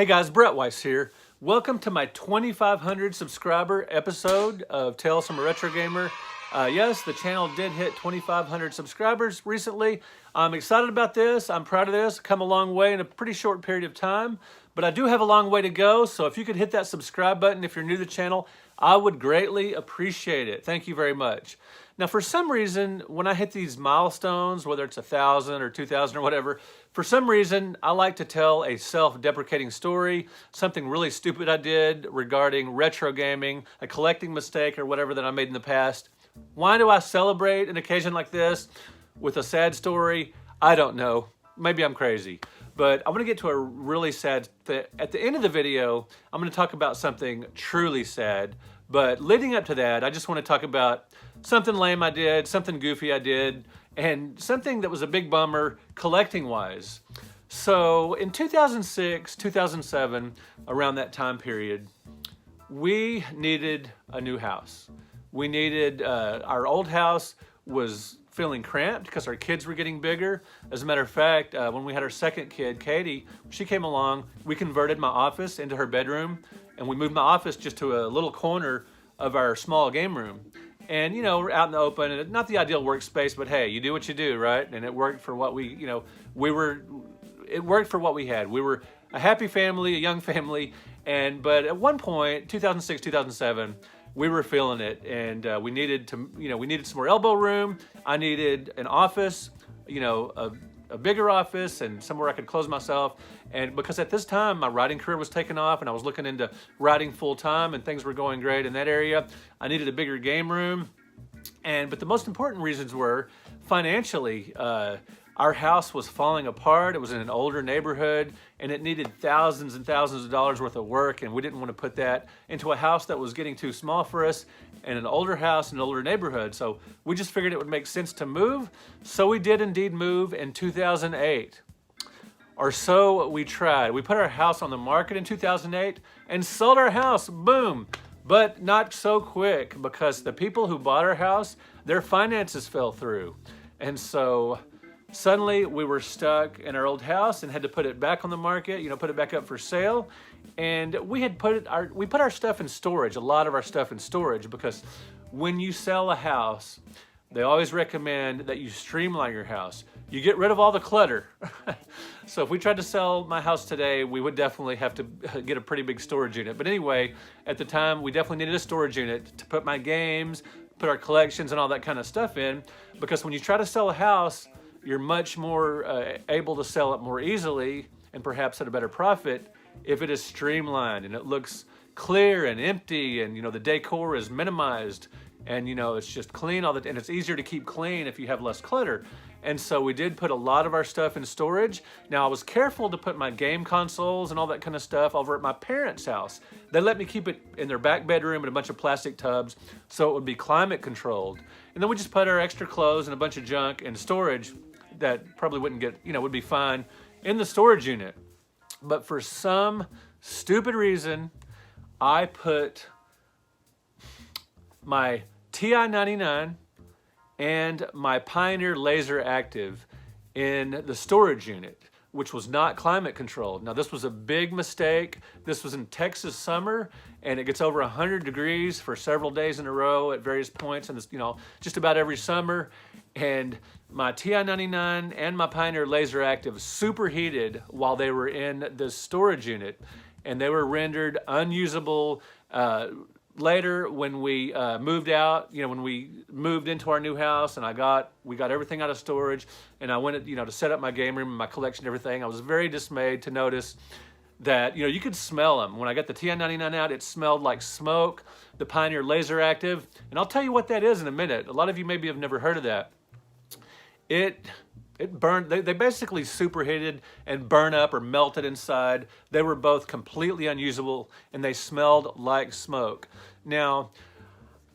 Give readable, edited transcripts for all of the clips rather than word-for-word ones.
Hey guys, Brett Weiss here. Welcome to my 2,500 subscriber episode of Tales from a Retro Gamer. Yes, the channel did hit 2,500 subscribers recently. I'm excited about this. I'm proud of this. Come a long way in a pretty short period of time, but I do have a long way to go. So if you could hit that subscribe button if you're new to the channel, I would greatly appreciate it. Thank you very much. Now, for some reason, when I hit these milestones, whether it's 1,000 or 2,000 or whatever, for some reason, I like to tell a self-deprecating story, something really stupid I did regarding retro gaming, a collecting mistake or whatever that I made in the past. Why do I celebrate an occasion like this with a sad story? I don't know. Maybe I'm crazy. But I want to get to a really sad thing. At the end of the video, I'm going to talk about something truly sad. But leading up to that, I just want to talk about something lame I did, something goofy I did, and something that was a big bummer collecting-wise. So in 2006, 2007, around that time period, we needed a new house. We needed, our old house was feeling cramped because our kids were getting bigger. As a matter of fact, when we had our second kid, Katie, she came along, we converted my office into her bedroom, and we moved my office just to a little corner of our small game room. And, you know, we're out in the open, and not the ideal workspace, but hey, you do what you do, right? And it worked for what we, you know, it worked for what we had. We were a happy family, a young family, but at one point, 2006, 2007, we were feeling it, and we needed to, you know, we needed some more elbow room. I needed an office, you know, a bigger office and somewhere I could close myself. And because at this time my writing career was taking off and I was looking into writing full time and things were going great in that area, I needed a bigger game room. But the most important reasons were financially. Our house was falling apart. It was in an older neighborhood and it needed thousands and thousands of dollars worth of work, and we didn't want to put that into a house that was getting too small for us, and an older house in an older neighborhood. So we just figured it would make sense to move. So we did indeed move in 2008. Or so we tried. We put our house on the market in 2008 and sold our house, boom. But not so quick, because the people who bought our house, their finances fell through. And so suddenly we were stuck in our old house and had to put it back on the market, you know, put it back up for sale. And we put our stuff in storage, a lot of our stuff in storage, because when you sell a house, they always recommend that you streamline your house. You get rid of all the clutter. So if we tried to sell my house today, we would definitely have to get a pretty big storage unit. But anyway, at the time, we definitely needed a storage unit to put my games, put our collections and all that kind of stuff in, because when you try to sell a house, you're much more able to sell it more easily and perhaps at a better profit if it is streamlined and it looks clear and empty, and, you know, the decor is minimized, and, you know, it's just clean and it's easier to keep clean if you have less clutter. And so we did put a lot of our stuff in storage. Now, I was careful to put my game consoles and all that kind of stuff over at my parents' house. They let me keep it in their back bedroom in a bunch of plastic tubs so it would be climate controlled. And then we just put our extra clothes and a bunch of junk in storage that probably wouldn't get, you know, would be fine in the storage unit. But for some stupid reason, I put my TI-99 and my Pioneer Laser Active in the storage unit, which was not climate controlled. Now, this was a big mistake. This was in Texas summer, and it gets over 100 degrees for several days in a row at various points, and this, you know, just about every summer. And my TI-99 and my Pioneer Laser Active superheated while they were in the storage unit, and they were rendered unusable later when we moved out. You know, when we moved into our new house and we got everything out of storage, and I went, you know, to set up my game room and my collection and everything, I was very dismayed to notice that, you know, you could smell them. When I got the TI-99 out, it smelled like smoke. The Pioneer Laser Active, and I'll tell you what that is in a minute. A lot of you maybe have never heard of that. It burned, they basically superheated and burned up or melted inside. They were both completely unusable, and they smelled like smoke. Now,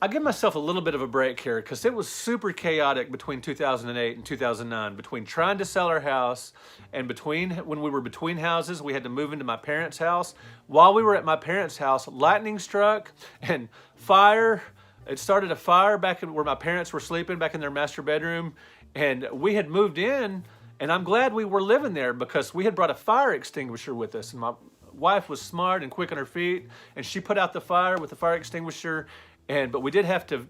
I give myself a little bit of a break here, because it was super chaotic between 2008 and 2009, between trying to sell our house and when we were between houses. We had to move into my parents' house. While we were at my parents' house, lightning struck and fire. It started a fire back where my parents were sleeping, back in their master bedroom. And we had moved in, and I'm glad we were living there, because we had brought a fire extinguisher with us. And wife was smart and quick on her feet, and she put out the fire with the fire extinguisher. But we did have to,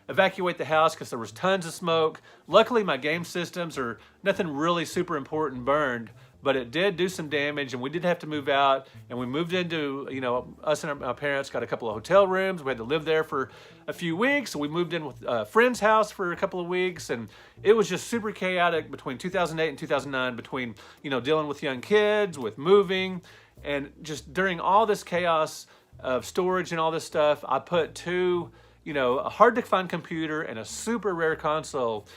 evacuate the house because there was tons of smoke. Luckily, my game systems or nothing really super important burned, but it did do some damage, and we did have to move out. And we moved into, us and our parents got a couple of hotel rooms. We had to live there for a few weeks. So we moved in with a friend's house for a couple of weeks, and it was just super chaotic between 2008 and 2009, between, dealing with young kids, with moving, and just during all this chaos of storage and all this stuff, I put two, a hard to find computer and a super rare console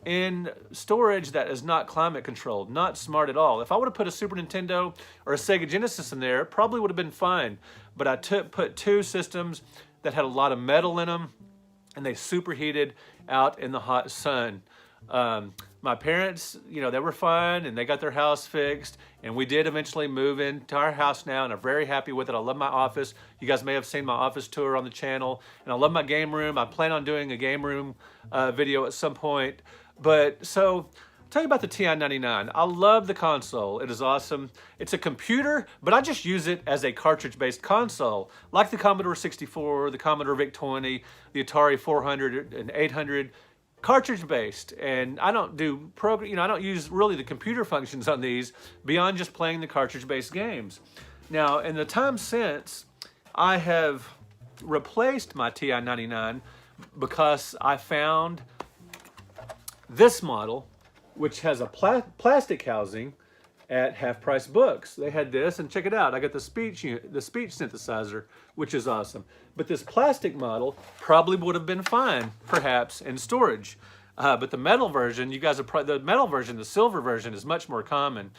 in storage that is not climate controlled, not smart at all. If I would have put a Super Nintendo or a Sega Genesis in there, it probably would have been fine. But I put two systems that had a lot of metal in them, and they superheated out in the hot sun. My parents, they were fine, and they got their house fixed, and we did eventually move into our house now, and I'm very happy with it. I love my office. You guys may have seen my office tour on the channel, and I love my game room. I plan on doing a game room video at some point. But so, I'll tell you about the TI-99. I love the console. It is awesome. It's a computer, but I just use it as a cartridge-based console, like the Commodore 64, the Commodore VIC-20, the Atari 400 and 800. Cartridge-based, and I don't do I don't use really the computer functions on these beyond just playing the cartridge-based games. Now, in the time since, I have replaced my TI-99 because I found this model, which has a plastic housing at Half Price Books. They had this, and check it out. I got the speech synthesizer, which is awesome. But this plastic model probably would have been fine, perhaps, in storage. But the metal version, the metal version, the silver version, is much more common.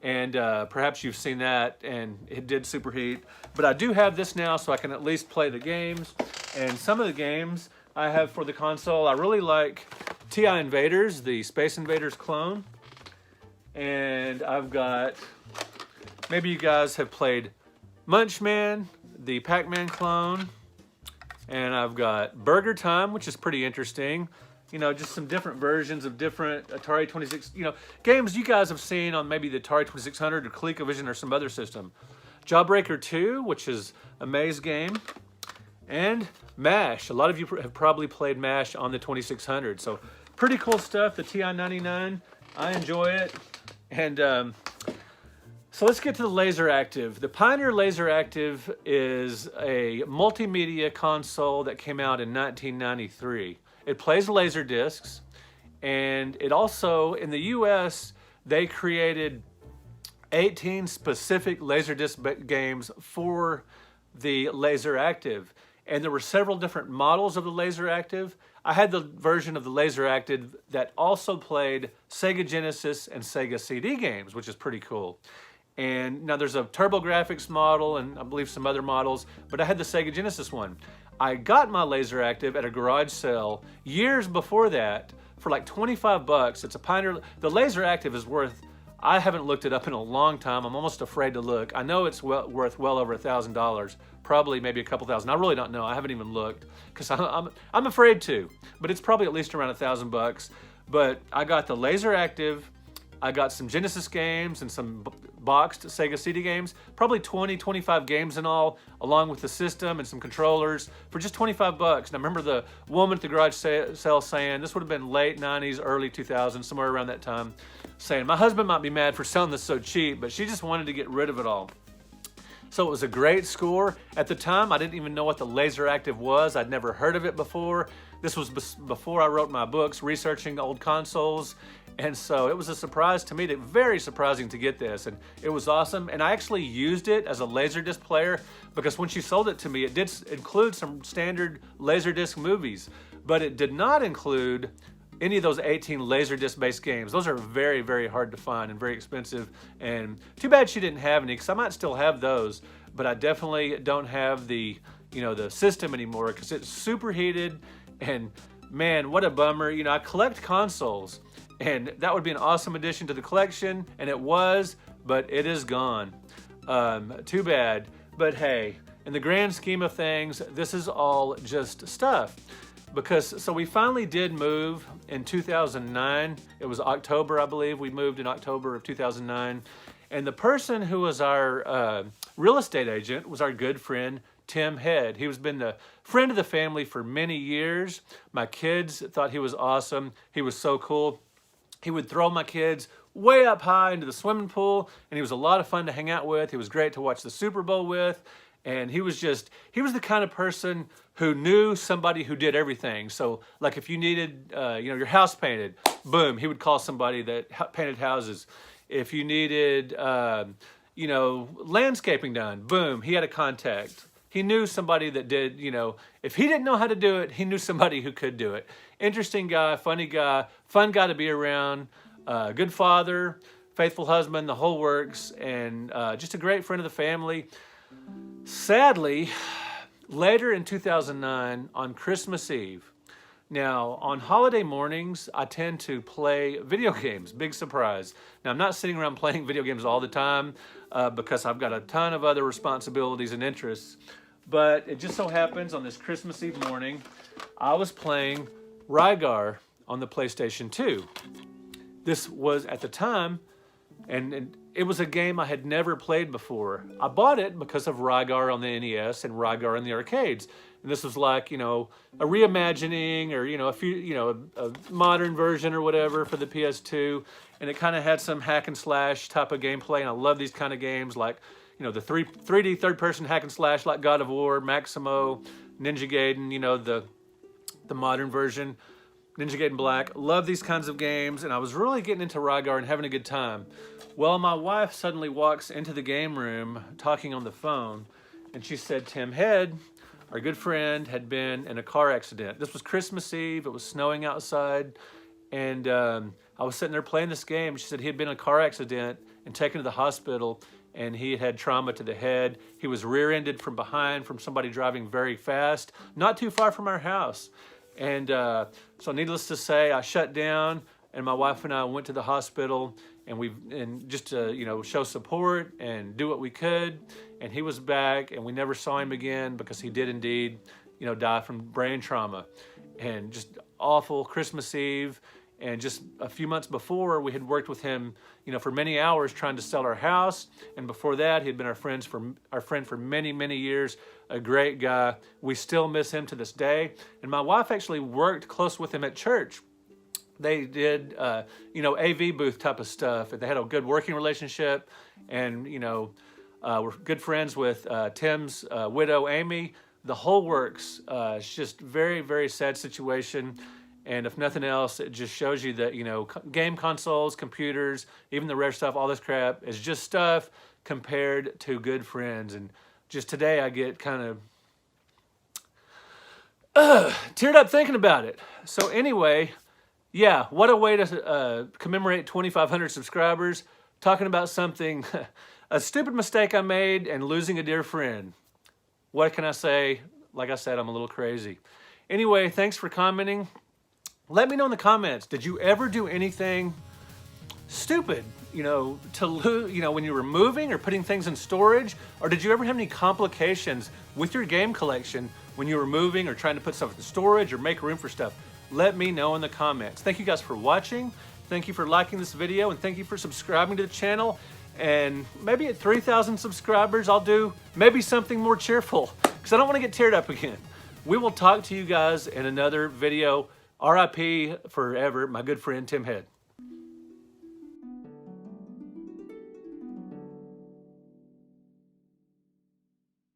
And perhaps you've seen that, and it did superheat. But I do have this now, so I can at least play the games. And some of the games I have for the console, I really like TI Invaders, the Space Invaders clone. And I've got, maybe you guys have played Munchman, the Pac-Man clone. And I've got Burger Time, which is pretty interesting. Just some different versions of different Atari 26, games you guys have seen on maybe the Atari 2600 or ColecoVision or some other system. Jawbreaker 2, which is a maze game. And MASH. A lot of you have probably played MASH on the 2600. So pretty cool stuff, the TI-99. I enjoy it. And so let's get to the Laser Active. The Pioneer Laser Active is a multimedia console that came out in 1993. It plays laser discs, and it also, in the US, they created 18 specific Laserdisc games for the Laser Active. And there were several different models of the Laser Active. I had the version of the Laser Active that also played Sega Genesis and Sega CD games, which is pretty cool. And now there's a TurboGrafx model and I believe some other models, but I had the Sega Genesis one. I got my Laser Active at a garage sale years before that for like 25 bucks. It's a Pioneer. The Laser Active is worth, I haven't looked it up in a long time. I'm almost afraid to look. I know it's worth well over $1,000, probably maybe a couple thousand. I really don't know. I haven't even looked because I'm afraid to, but it's probably at least around $1,000. But I got the Laser Active. I got some Genesis games and some boxed Sega CD games, probably 20, 25 games in all, along with the system and some controllers for just 25 bucks. And I remember the woman at the garage sale saying, this would have been late 90s, early 2000s, somewhere around that time, saying, my husband might be mad for selling this so cheap, but she just wanted to get rid of it all. So it was a great score. At the time, I didn't even know what the Laser Active was. I'd never heard of it before. This was before I wrote my books, researching old consoles. And so it was a surprise to me, very surprising to get this. And it was awesome. And I actually used it as a Laserdisc player because when she sold it to me, it did include some standard Laserdisc movies, but it did not include any of those 18 Laserdisc-based games. Those are very, very hard to find and very expensive. And too bad she didn't have any, because I might still have those, but I definitely don't have the, the system anymore because it's superheated. And man, what a bummer. I collect consoles, and that would be an awesome addition to the collection, and it was, but it is gone. Too bad. But hey, in the grand scheme of things, this is all just stuff. So we finally did move in 2009. It was October, I believe. We moved in October of 2009. And the person who was our real estate agent was our good friend, Tim Head. He has been the friend of the family for many years. My kids thought he was awesome. He was so cool. He would throw my kids way up high into the swimming pool, and he was a lot of fun to hang out with. He was great to watch the Super Bowl with, and he was the kind of person who knew somebody who did everything. So like if you needed your house painted, boom, he would call somebody that painted houses. If you needed landscaping done, boom, he had a contact. He knew somebody that did, if he didn't know how to do it, he knew somebody who could do it. Interesting guy, funny guy, fun guy to be around, good father, faithful husband, the whole works, and just a great friend of the family. Sadly, later in 2009, on Christmas Eve, now on holiday mornings, I tend to play video games, big surprise. Now I'm not sitting around playing video games all the time because I've got a ton of other responsibilities and interests. But it just so happens on this Christmas Eve morning, I was playing Rygar on the PlayStation 2. This was at the time, and it was a game I had never played before. I bought it because of Rygar on the NES and Rygar in the arcades. And this was like, a reimagining or, a modern version or whatever for the PS2. And it kind of had some hack and slash type of gameplay. And I love these kind of games like, the 3D third-person hack and slash like God of War, Maximo, Ninja Gaiden, the modern version, Ninja Gaiden Black. Love these kinds of games, and I was really getting into Rygar and having a good time. Well, my wife suddenly walks into the game room talking on the phone, and she said Tim Head, our good friend, had been in a car accident. This was Christmas Eve. It was snowing outside, and I was sitting there playing this game. She said he had been in a car accident and taken to the hospital, and he had trauma to the head. He was rear-ended from behind from somebody driving very fast, not too far from our house. And so needless to say, I shut down, and my wife and I went to the hospital, and just to show support and do what we could. And he was back, and we never saw him again because he did indeed die from brain trauma. And just awful Christmas Eve. And just a few months before, we had worked with him, for many hours trying to sell our house. And before that, he had been our friend for many, many years. A great guy. We still miss him to this day. And my wife actually worked close with him at church. They did, AV booth type of stuff. And they had a good working relationship. And, we're good friends with Tim's widow, Amy. The whole works. It's just very, very sad situation. And if nothing else, it just shows you that, game consoles, computers, even the rare stuff, all this crap is just stuff compared to good friends. And just today I get kind of teared up thinking about it. So anyway, yeah, what a way to commemorate 2,500 subscribers, talking about something, a stupid mistake I made and losing a dear friend. What can I say? Like I said, I'm a little crazy. Anyway, thanks for commenting. Let me know in the comments, did you ever do anything stupid, to lose, when you were moving or putting things in storage? Or did you ever have any complications with your game collection when you were moving or trying to put stuff in storage or make room for stuff? Let me know in the comments. Thank you guys for watching. Thank you for liking this video, and thank you for subscribing to the channel. And maybe at 3,000 subscribers, I'll do maybe something more cheerful because I don't want to get teared up again. We will talk to you guys in another video. RIP forever, my good friend Tim Head.